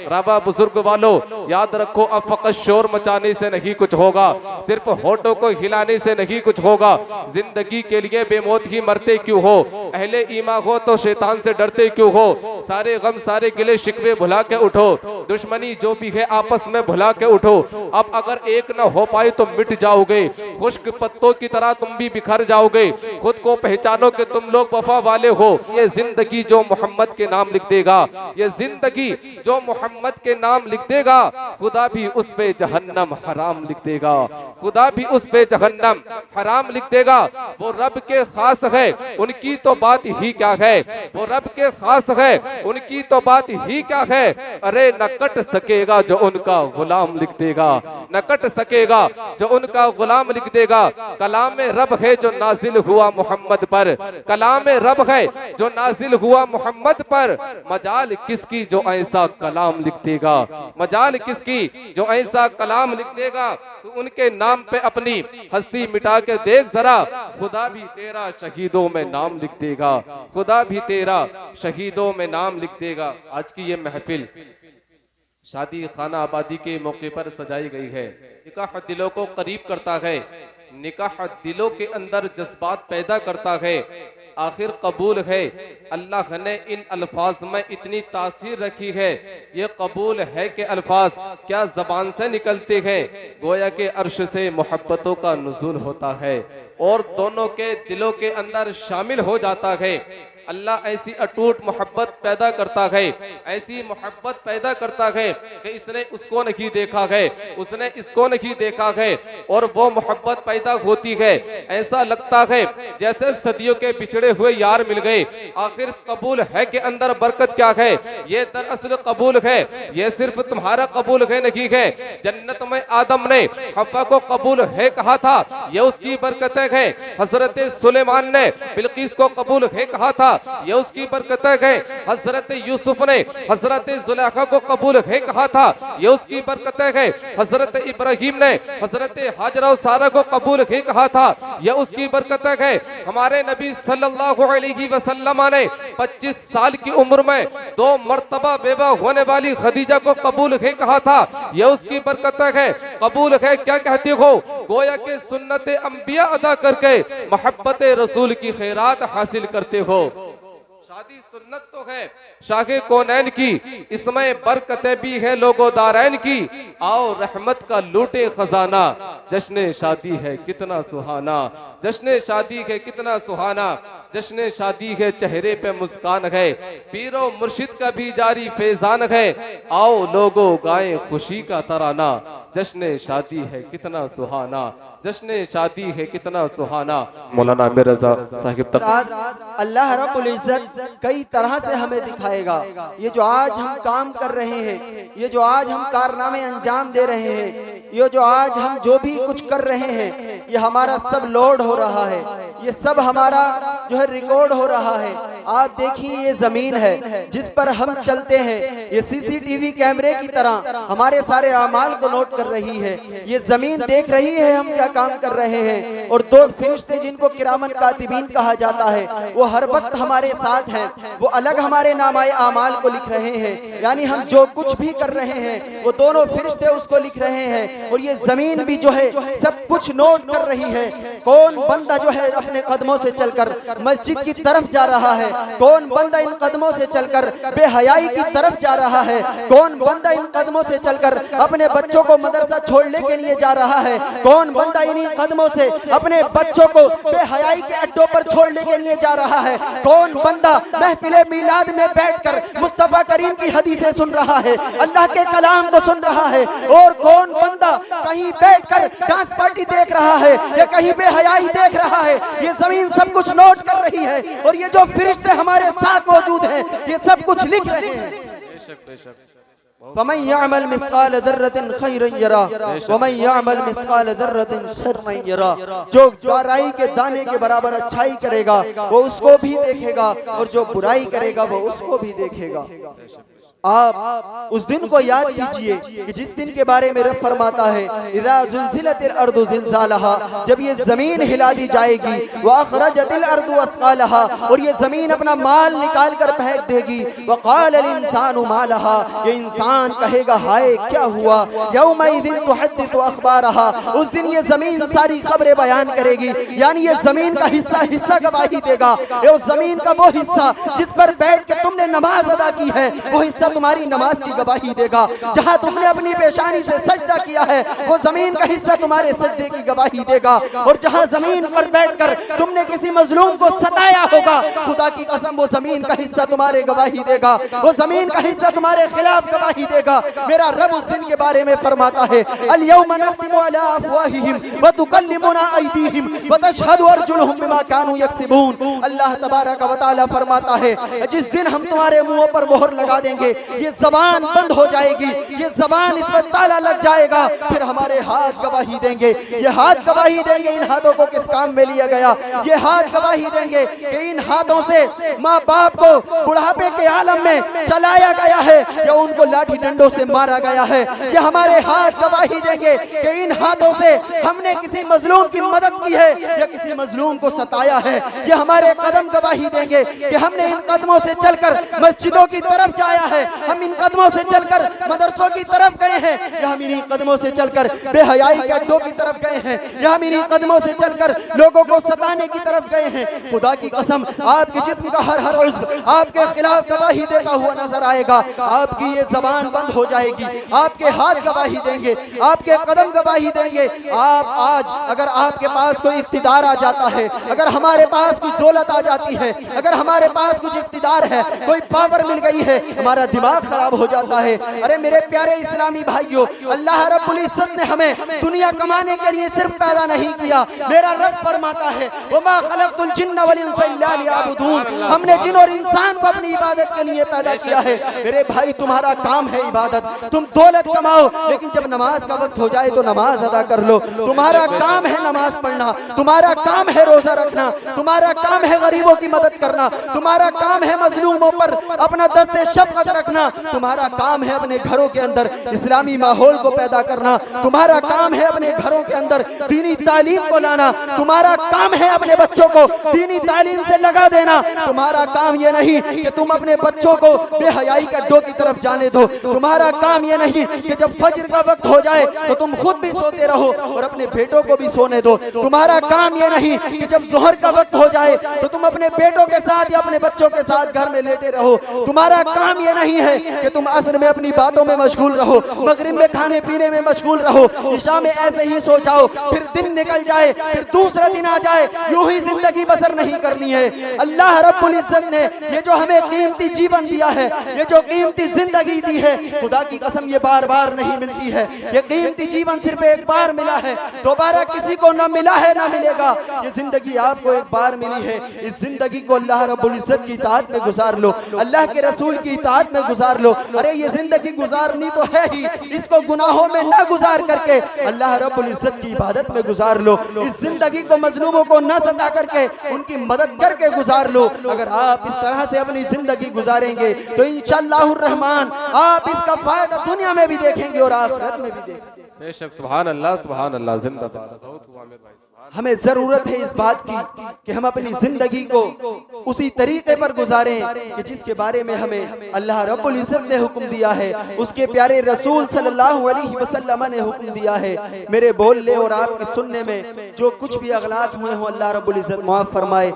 रबा बुजुर्ग वालों याद रखो, अब फकत शोर मचाने से नहीं कुछ होगा, सिर्फ होठों को हिलाने से नहीं कुछ होगा। जिंदगी के लिए बेमौत ही मरते क्यों हो, अहले ईमान हो तो शैतान से डरते क्यों हो। सारे गम सारे गिले शिकवे भुला के उठो, दुश्मनी जो भी है आपस में भुला के उठो। अब अगर एक न हो पाए तो मिट जाओगे, खुश्क पत्तों की तरह तुम भी बिखर जाओगे। खुद को पहचानो कि तुम लोग वफा वाले हो। ये जिंदगी जो मोहम्मद के नाम लिख देगा, ये जिंदगी जो मोहम्मद के नाम लिख देगा, खुदा भी उस पे जहन्नम हराम लिख देगा, खुदा भी उस पे जहन्नम हराम लिख देगा। वो रब के खास है, उनकी तो बात ही क्या है, वो रब के खास है, उनकी तो बात ही क्या है। अरे न कट सकेगा जो उनका गुलाम लिख देगा, न कट सकेगा जो उनका गुलाम लिख देगा। कलाम रब है जो नाजिल हुआ मोहम्मद पर, कलाम रब है जो नाजिल हुआ मोहम्मद पर। मजाल किसकी जो ऐसा कलाम लिख देगा, मजाल किसकी जो ऐसा कलाम लिख देगा। तो उनके नाम पे अपनी हस्ती मिटा के देख जरा, खुदा भी तेरा शहीदों में नाम लिख देगा, खुदा भी तेरा शहीदों में नाम लिख देगा। आज की ये महफिल शादी खाना आबादी के मौके पर सजाई गई है। निकाह दिलों को करीब करता है, निकाह दिलों के अंदर जज्बात पैदा करता है। आखिर कबूल है, अल्लाह ने इन अल्फाज में इतनी तासीर रखी है। ये कबूल है कि अल्फाज क्या जबान से निकलते हैं, गोया के अर्श से मोहब्बतों का नुज़ूल होता है और दोनों के दिलों के अंदर शामिल हो जाता है। अल्लाह ऐसी अटूट मोहब्बत पैदा करता है, ऐसी मोहब्बत पैदा करता है कि इसने उसको नहीं देखा है, उसने इसको नहीं देखा है, और वो मोहब्बत पैदा होती है। ऐसा लगता है जैसे सदियों के बिछड़े हुए यार मिल गए। आखिर कबूल है के अंदर बरकत क्या है, ये दरअसल कबूल है, ये सिर्फ तुम्हारा कबूल है नहीं है। जन्नत में आदम ने हव्वा को कबूल है कहा था, ये उसकी बरकतें है। हजरत सुलेमान ने बिल्किस को कबूल है कहा था, ये उसकी बरकतें है। हजरत यूसुफ ने हजरत जुलेखा को कबूल है कहा था, ये उसकी बरकतें है। हजरत इब्राहिम ने हजरत हाजरा और सारा को कबूल है कहा था, ये उसकी बरकतें है। हमारे नबी सल्लल्लाहु अलैहि वसल्लम ने 25 साल की उम्र में 2 मर्तबा बेवा होने वाली खदीजा को कबूल है कहा था, ये उसकी बरकतें है। कबूल है क्या कहते हो, गोया के सुन्नत अंबिया अदा करके मोहब्बत रसूल की खैरात हासिल करते हो। शादी सुन्नत तो है शाहे कौनैन की, इसमें बरकतें भी है लोगो दारैन की। आओ रहमत का लूटे खजाना, जश्न शादी है कितना सुहाना, जश्न शादी है कितना सुहाना। जश्न शादी है चेहरे पे मुस्कान है, पीरो मुर्शिद का भी जारी फैजान है। आओ लोगो गाएं खुशी का तराना, जश्न शादी है कितना सुहाना, जश्न शादी है कितना सुहाना। मौलाना आमिर रजा साहिब तक अल्लाह रब्बुल इज्जत कई तरह से हमें दिखाएगा। ये जो आज हम काम कर रहे हैं, ये जो आज हम कारनामे अंजाम दे रहे हैं, ये जो आज हम जो भी कुछ कर रहे हैं, ये हमारा सब लोड हो रहा है, ये सब हमारा जो है रिकॉर्ड हो रहा है। आप देखिए ये जमीन है जिस पर हम चलते हैं, ये सीसीटीवी कैमरे की तरह हमारे सारे अमाल को नोट कर रही है। ये जमीन देख रही है हम क्या काम कर रहे हैं, और 2 फरिश्ते जिनको किरामन कातिबीन कहा जाता है, वो हर वक्त हमारे साथ हैं। वो अलग हमारे नामाए आमाल को लिख रहे हैं, यानी हम जो कुछ भी कर रहे हैं वो दोनों फरिश्ते उसको लिख रहे हैं। और ये जमीन भी जो है सब कुछ नोट कर रही है। कौन बंदा जो है अपने कदमों से चलकर मस्जिद की तरफ जा रहा है, कौन बंदा इन कदमों से चलकर बेहयाई की तरफ जा रहा है, कौन बंदा इन कदमों से चलकर अपने बच्चों को मदरसा छोड़ने के लिए जा रहा है, कौन बंदा इन्हीं कदमों से अपने बच्चों को बेहयाई के अड्डों पर छोड़ने के लिए जा रहा है, कौन बंदा महफिल मिलाद में बैठकर मुस्तफा करीम की हदीसें सुन रहा है, अल्लाह के कलाम को सुन रहा है, और कौन बंदा कहीं बैठकर डांस पार्टी देख रहा है या कहीं बेहयाई देख रहा है। ये जमीन सब कुछ नोट कर रही है, और ये जो फरिश्ते हमारे साथ मौजूद हैं ये सब कुछ लिख रहे हैं। बेशक बेशक। वमन यअमल मिस्काल दर्रतिन खैरन यरा वमन यअमल मिस्काल दर्रतिन शर्रन यरा। जो राई के दाने के बराबर अच्छाई करेगा वो उसको भी देखेगा, और जो बुराई करेगा वो उसको भी देखेगा। आप उस दिन को याद कीजिए कि जिस दिन के बारे में रब फरमाता है इज़ा ज़ुलज़िलतिल अर्दु ज़िलज़ालहा, जब ये जमीन हिला दी जाएगी, व अख़रजतिल अर्दु अथक़ालहा, और ये जमीन अपना माल निकाल कर फेंक देगी, व क़ालल इंसानु मा लहा, ये इंसान कहेगा हाय क्या हुआ, यौमइज़िन तुहद्दिसु अख़बारहा, उस दिन ये जमीन सारी खबरें बयान करेगी, यानी ये जमीन का हिस्सा गवाही देगा। ये उस जमीन का वो हिस्सा जिस पर बैठ के तुमने नमाज अदा की है, वो हिस्सा तुम्हारी नमाज की गवाही देगा। जहां तुमने अपनी पेशानी से सजदा किया है, वो जमीन का हिस्सा तुम्हारे सजदे की गवाही देगा। और जहां जमीन पर बैठकर तुमने किसी मजलूम को सताया होगा, खुदा की कसम वो जमीन का हिस्सा तुम्हारे गवाही देगा, वो जमीन का हिस्सा तुम्हारे खिलाफ गवाही देगा। मेरा रब उस दिन के बारे में फरमाता है अल यौमा नख्तिमु अला अफ़वाहिहिम व तुकल्लिमुना अयदीहिम व तशहदु अर्जुलुहुम बिमा कानू यक्सिबून। अल्लाह तबारक व तआला फरमाता है जिस दिन हम तुम्हारे मुंहों पर मोहर लगा देंगे, ये जबान बंद हो जाएगी, ये जबान इस पर ताला लग जाएगा, फिर हमारे हाथ गवाही देंगे। ये हाथ गवाही देंगे इन हाथों को किस काम में लिया गया, ये हाथ गवाही देंगे कि इन हाथों से माँ बाप को बुढ़ापे के आलम में चलाया गया है या उनको लाठी डंडों से मारा गया है। ये हमारे हाथ गवाही देंगे कि इन हाथों से हमने किसी मजलूम की मदद की है या किसी मजलूम को सताया है। ये हमारे कदम गवाही देंगे कि हमने इन कदमों से चलकर मस्जिदों की तरफ जाया है, हम इन कदमों से चलकर मदरसों की तरफ गए हैं, या हम इन्हीं कदमों से चलकर बेहयाई के अड्डों की तरफ गए हैं, या हम इन्हीं कदमों से चलकर लोगों को सताने की तरफ गए हैं। खुदा की कसम आपके जिस्म का हर उज़्व आपके खिलाफ गवाही देता हुआ नजर आएगा। आपकी ये जबान बंद हो जाएगी, आपके हाथ गवाही देंगे, आपके कदम गवाही देंगे। आप आज अगर आपके पास कोई इख्तिदार आ जाता है, अगर हमारे पास कुछ दौलत आ जाती है, अगर हमारे पास कुछ इख्तिदार है, कोई पावर मिल गई है, हमारा दिमाग खराब हो जाता है। अरे मेरे प्यारे इस्लामी भाइयों, अल्लाह रब्बुल इज्जत ने हमें दुनिया कमाने के लिए सिर्फ पैदा नहीं किया। मेरा रब फरमाता है वमा खलक़तुल जिन्ना वल इंसा इल्ला लियअबुदून, हमने जिन और इंसान को अपनी इबादत के लिए पैदा किया है। मेरे भाई तुम्हारा काम है इबादत, तुम दौलत कमाओ, लेकिन जब नमाज का वक्त हो जाए तो नमाज अदा कर लो। तुम्हारा काम है नमाज पढ़ना, तुम्हारा काम है रोजा रखना, तुम्हारा काम है गरीबों की मदद करना, तुम्हारा काम है मजलूमों पर अपना दस्ते शफ़क़त रखना, तुम्हारा काम है अपने घरों के अंदर इस्लामी माहौल को पैदा करना, तुम्हारा काम है अपने घरों के अंदर दीनी तालीम को लाना, तुम्हारा काम है अपने बच्चों को दीनी तालीम से लगा देना। तुम्हारा काम ये नहीं कि तुम अपने बच्चों को बेहयाई के अड्डों की तरफ जाने दो। तुम्हारा काम ये नहीं कि जब फज्र का वक्त हो जाए तो तुम खुद भी सोते रहो और अपने बेटों को भी सोने दो। तुम्हारा काम ये नहीं कि जब ज़ोहर का वक्त हो जाए तो तुम अपने बेटों के साथ या अपने बच्चों के साथ घर में लेटे रहो। तुम्हारा काम ये नहीं है कि तुम असर में अपनी बातों में मशगूल रहो, मगरिब में खाने पीने में मशगूल रहो, इशा में ऐसे ही सो जाओ, फिर दिन निकल जाए, फिर दूसरा दिन आ जाए, यूं ही जिंदगी बसर नहीं करनी है। अल्लाह रब्बुल इज्जत ने ये जो हमें कीमती जीवन दिया है, ये जो कीमती जिंदगी दी है, खुदा की कसम ये बार बार नहीं मिलती है। ये कीमती जीवन सिर्फ एक बार मिला है, दोबारा किसी को न मिला है ना मिलेगा। ये जिंदगी आपको एक बार मिली है, इस जिंदगी को अल्लाह रब्बुल इज्जत की इताअत में गुजार लो, अल्लाह के रसूल की इताअत में गुजार लो। अरे ये जिंदगी गुजारनी तो है ही, इसको गुनाहों में न गुजार करके अल्लाह रब्बुल इज्जत की इबादत में गुजार लो। इस जिंदगी को मजलूमों को न सता करके उनकी मदद करके गुजार लो। अगर आप इस तरह से अपनी जिंदगी गुजारेंगे तो इंशाअल्लाहुर रहमान आप इसका फायदा दुनिया में भी देखेंगे और आखिरत में भी देखेंगे। बेशक सुभान अल्लाह जिंदाबाद। हमें जरूरत है इस बात की कि हम अपनी जिंदगी को उसी तरीके पर गुजारें कि जिसके बारे में हमें अल्लाह रब्बुल इज्जत ने हुक्म दिया है, उसके प्यारे रसूल सल्लल्लाहु अलैहि वसल्लम ने हुक्म दिया है। मेरे बोलने और आपके सुनने में जो कुछ भी अगलात हुए हों अल्लाह रब्बुल इज्जत माफ फरमाए।